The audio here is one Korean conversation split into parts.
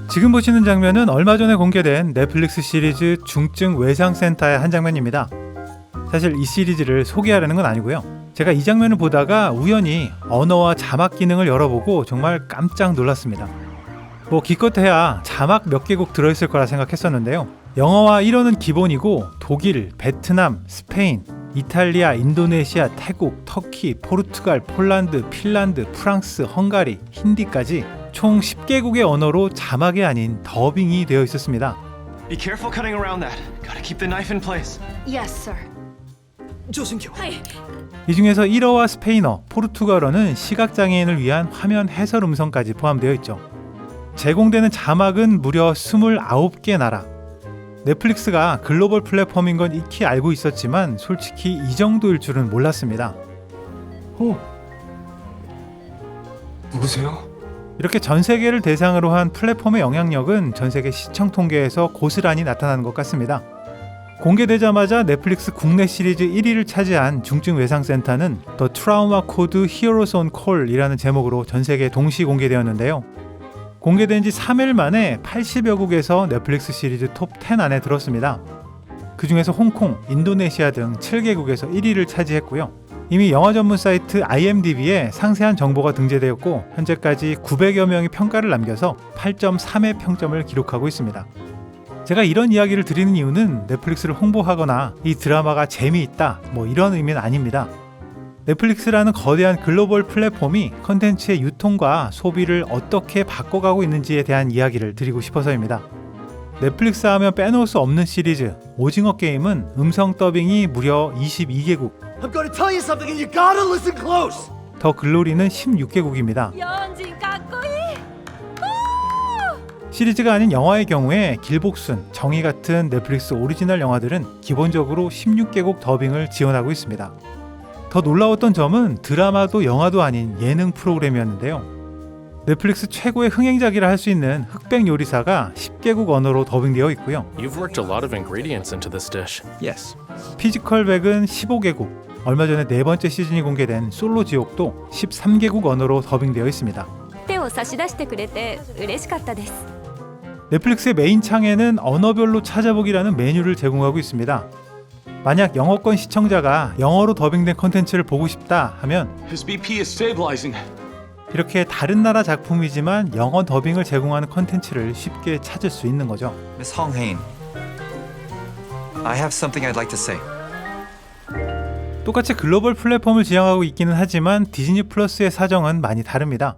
지금 보시는 장면은 얼마 전에 공개된 넷플릭스 시리즈 중증 외상센터의 한 장면입니다. 사실 이 시리즈를 소개하려는 건 아니고요. 제가 이 장면을 보다가 우연히 언어와 자막 기능을 열어보고 정말 깜짝 놀랐습니다. 뭐 기껏해야 자막 몇 개국 들어있을 거라 생각했었는데요. 영어와 1어는 기본이고 독일, 베트남, 스페인, 이탈리아, 인도네시아, 태국, 터키, 포르투갈, 폴란드, 핀란드, 프랑스, 헝가리, 힌디까지 총 10개국의 언어로 자막이 아닌 더빙이 되어 있었습니다. Be careful cutting around that. Gotta keep the knife in place. Yes, sir. 조심겨. 이 중에서 1어와 스페인어, 포르투갈어는 시각장애인을 위한 화면 해설 음성까지 포함되어 있죠. 제공되는 자막은 무려 29개 나라. 넷플릭스가 글로벌 플랫폼인 건 익히 알고 있었지만 솔직히 이 정도일 줄은 몰랐습니다. 누구세요? 이렇게 전 세계를 대상으로 한 플랫폼의 영향력은 전 세계 시청 통계에서 고스란히 나타나는 것 같습니다. 공개되자마자 넷플릭스 국내 시리즈 1위를 차지한 중증 외상센터는 The Trauma Code Heroes on Call이라는 제목으로 전 세계에 동시 공개되었는데요. 공개된 지 3일 만에 80여 국에서 넷플릭스 시리즈 톱 10 안에 들었습니다. 그 중에서 홍콩, 인도네시아 등 7개국에서 1위를 차지했고요. 이미 영화 전문 사이트 IMDb에 상세한 정보가 등재되었고 현재까지 900여 명이 평가를 남겨서 8.3의 평점을 기록하고 있습니다. 제가 이런 이야기를 드리는 이유는 넷플릭스를 홍보하거나 이 드라마가 재미있다 뭐 이런 의미는 아닙니다. 넷플릭스라는 거대한 글로벌 플랫폼이 컨텐츠의 유통과 소비를 어떻게 바꿔가고 있는지에 대한 이야기를 드리고 싶어서입니다. 넷플릭스 하면 빼놓을 수 없는 시리즈 오징어 게임은 음성 더빙이 무려 22개국, I'm gonna tell you something and you gotta listen close. 더 글로리는 16개국입니다. 연진 까꼬이. 시리즈가 아닌 영화의 경우에 길복순, 정의 같은 넷플릭스 오리지널 영화들은 기본적으로 16개국 더빙을 지원하고 있습니다. 더 놀라웠던 점은 드라마도 영화도 아닌 예능 프로그램이었는데요. 넷플릭스 최고의 흥행작이라 할 수 있는 흑백 요리사가 10개국 언어로 더빙되어 있고요. You've worked a lot of ingredients into this dish. Yes. 피지컬백은 15개국, 얼마 전에 네 번째 시즌이 공개된 솔로 지옥도 13개국 언어로 더빙되어 있습니다. 手を差し出してくれて嬉しかったです。 넷플릭스의 메인 창에는 언어별로 찾아보기라는 메뉴를 제공하고 있습니다. 만약 영어권 시청자가 영어로 더빙된 콘텐츠를 보고 싶다 하면 His BP is stabilizing. 이렇게 다른 나라 작품이지만 영어 더빙을 제공하는 콘텐츠를 쉽게 찾을 수 있는 거죠. Miss Hong Hain, I have something I'd like to say. 똑같이 글로벌 플랫폼을 지향하고 있기는 하지만 디즈니 플러스의 사정은 많이 다릅니다.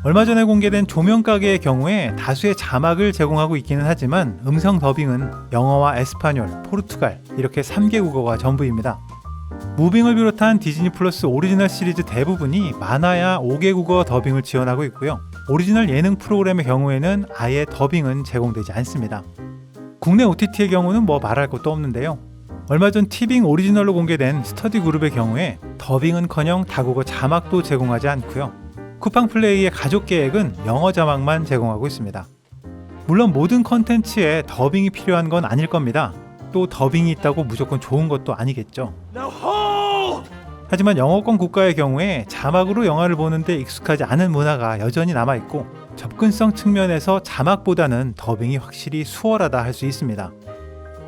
얼마 전에 공개된 조명가게의 경우에 다수의 자막을 제공하고 있기는 하지만 음성 더빙은 영어와 에스파뇰, 포르투갈 이렇게 3개국어가 전부입니다. 무빙을 비롯한 디즈니 플러스 오리지널 시리즈 대부분이 많아야 5개국어 더빙을 지원하고 있고요. 오리지널 예능 프로그램의 경우에는 아예 더빙은 제공되지 않습니다. 국내 OTT의 경우는 뭐 말할 것도 없는데요. 얼마 전 티빙 오리지널로 공개된 스터디 그룹의 경우에 더빙은커녕 다국어 자막도 제공하지 않고요. 쿠팡 플레이의 가족 계획은 영어 자막만 제공하고 있습니다. 물론 모든 컨텐츠에 더빙이 필요한 건 아닐 겁니다. 또 더빙이 있다고 무조건 좋은 것도 아니겠죠. Now hold! 하지만 영어권 국가의 경우에 자막으로 영화를 보는데 익숙하지 않은 문화가 여전히 남아있고 접근성 측면에서 자막보다는 더빙이 확실히 수월하다 할 수 있습니다.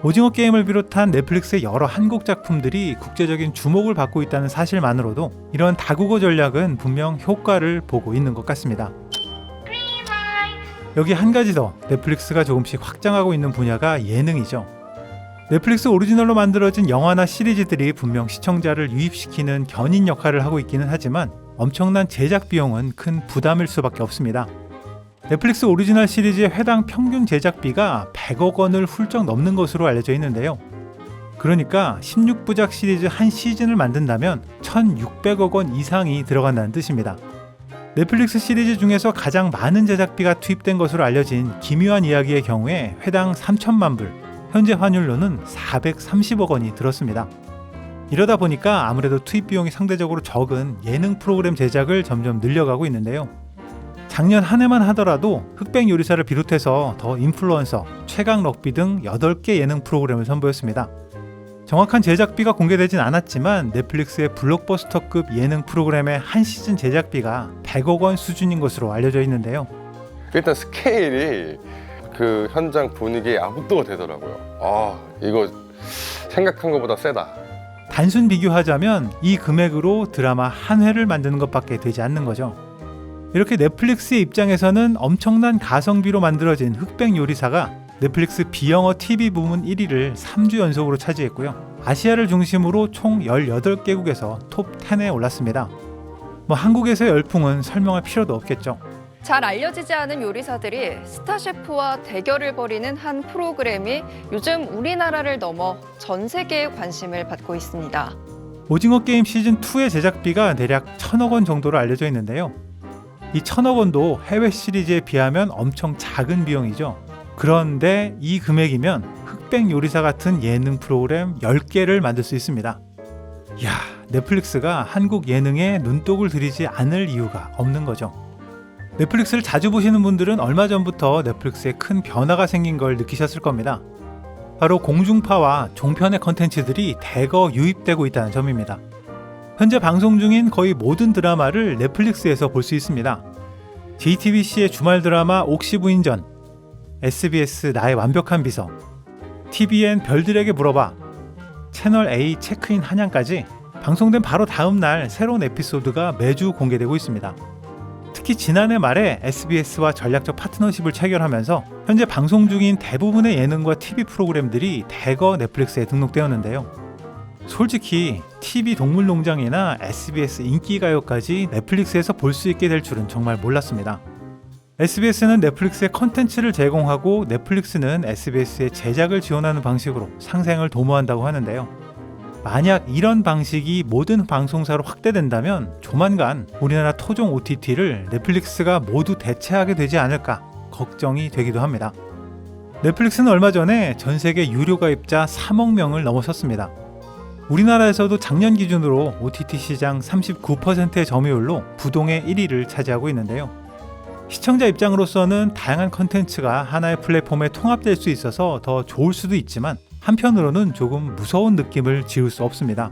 오징어 게임을 비롯한 넷플릭스의 여러 한국 작품들이 국제적인 주목을 받고 있다는 사실만으로도 이런 다국어 전략은 분명 효과를 보고 있는 것 같습니다. 여기 한 가지 더 넷플릭스가 조금씩 확장하고 있는 분야가 예능이죠. 넷플릭스 오리지널로 만들어진 영화나 시리즈들이 분명 시청자를 유입시키는 견인 역할을 하고 있기는 하지만 엄청난 제작 비용은 큰 부담일 수밖에 없습니다. 넷플릭스 오리지널 시리즈의 회당 평균 제작비가 100억 원을 훌쩍 넘는 것으로 알려져 있는데요. 그러니까 16부작 시리즈 한 시즌을 만든다면 1,600억 원 이상이 들어간다는 뜻입니다. 넷플릭스 시리즈 중에서 가장 많은 제작비가 투입된 것으로 알려진 기묘한 이야기의 경우에 회당 3천만 불, 현재 환율로는 430억 원이 들었습니다. 이러다 보니까 아무래도 투입 비용이 상대적으로 적은 예능 프로그램 제작을 점점 늘려가고 있는데요. 작년 한 해만 하더라도 흑백 요리사를 비롯해서 더 인플루언서, 최강 럭비 등 8개 예능 프로그램을 선보였습니다. 정확한 제작비가 공개되진 않았지만 넷플릭스의 블록버스터급 예능 프로그램의 한 시즌 제작비가 100억 원 수준인 것으로 알려져 있는데요. 일단 스케일이 그 현장 분위기에 압도가 되더라고요. 아, 이거 생각한 것보다 세다. 단순 비교하자면 이 금액으로 드라마 한 회를 만드는 것밖에 되지 않는 거죠. 이렇게 넷플릭스의 입장에서는 엄청난 가성비로 만들어진 흑백 요리사가 넷플릭스 비영어 TV 부문 1위를 3주 연속으로 차지했고요. 아시아를 중심으로 총 18개국에서 톱 10에 올랐습니다. 뭐 한국에서의 열풍은 설명할 필요도 없겠죠. 잘 알려지지 않은 요리사들이 스타 셰프와 대결을 벌이는 한 프로그램이 요즘 우리나라를 넘어 전 세계의 관심을 받고 있습니다. 오징어 게임 시즌2의 제작비가 대략 1,000억 원 정도로 알려져 있는데요. 이 1,000억 원도 해외 시리즈에 비하면 엄청 작은 비용이죠. 그런데 이 금액이면 흑백 요리사 같은 예능 프로그램 10개를 만들 수 있습니다. 이야, 넷플릭스가 한국 예능에 눈독을 들이지 않을 이유가 없는 거죠. 넷플릭스를 자주 보시는 분들은 얼마 전부터 넷플릭스에 큰 변화가 생긴 걸 느끼셨을 겁니다. 바로 공중파와 종편의 컨텐츠들이 대거 유입되고 있다는 점입니다. 현재 방송 중인 거의 모든 드라마를 넷플릭스에서 볼 수 있습니다. JTBC의 주말 드라마 옥시부인전, SBS 나의 완벽한 비서, TVN 별들에게 물어봐, 채널A 체크인 한양까지 방송된 바로 다음 날 새로운 에피소드가 매주 공개되고 있습니다. 특히 지난해 말에 SBS와 전략적 파트너십을 체결하면서 현재 방송 중인 대부분의 예능과 TV 프로그램들이 대거 넷플릭스에 등록되었는데요. 솔직히 TV 동물농장이나 SBS 인기가요까지 넷플릭스에서 볼 수 있게 될 줄은 정말 몰랐습니다. SBS는 넷플릭스에 컨텐츠를 제공하고 넷플릭스는 SBS의 제작을 지원하는 방식으로 상생을 도모한다고 하는데요. 만약 이런 방식이 모든 방송사로 확대된다면 조만간 우리나라 토종 OTT를 넷플릭스가 모두 대체하게 되지 않을까 걱정이 되기도 합니다. 넷플릭스는 얼마 전에 전 세계 유료 가입자 3억 명을 넘어섰습니다. 우리나라에서도 작년 기준으로 OTT 시장 39%의 점유율로 부동의 1위를 차지하고 있는데요. 시청자 입장으로서는 다양한 컨텐츠가 하나의 플랫폼에 통합될 수 있어서 더 좋을 수도 있지만 한편으로는 조금 무서운 느낌을 지울 수 없습니다.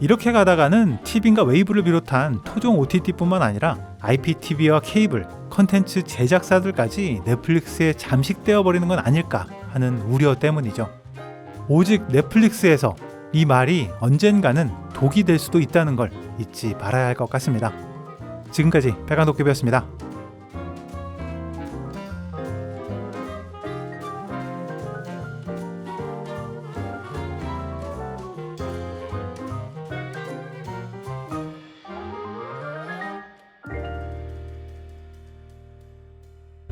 이렇게 가다가는 TVN과 웨이브를 비롯한 토종 OTT뿐만 아니라 IPTV와 케이블, 컨텐츠 제작사들까지 넷플릭스에 잠식되어 버리는 건 아닐까 하는 우려 때문이죠. 오직 넷플릭스에서 이 말이 언젠가는 독이 될 수도 있다는 걸 잊지 말아야 할 것 같습니다. 지금까지 백안도깨비였습니다.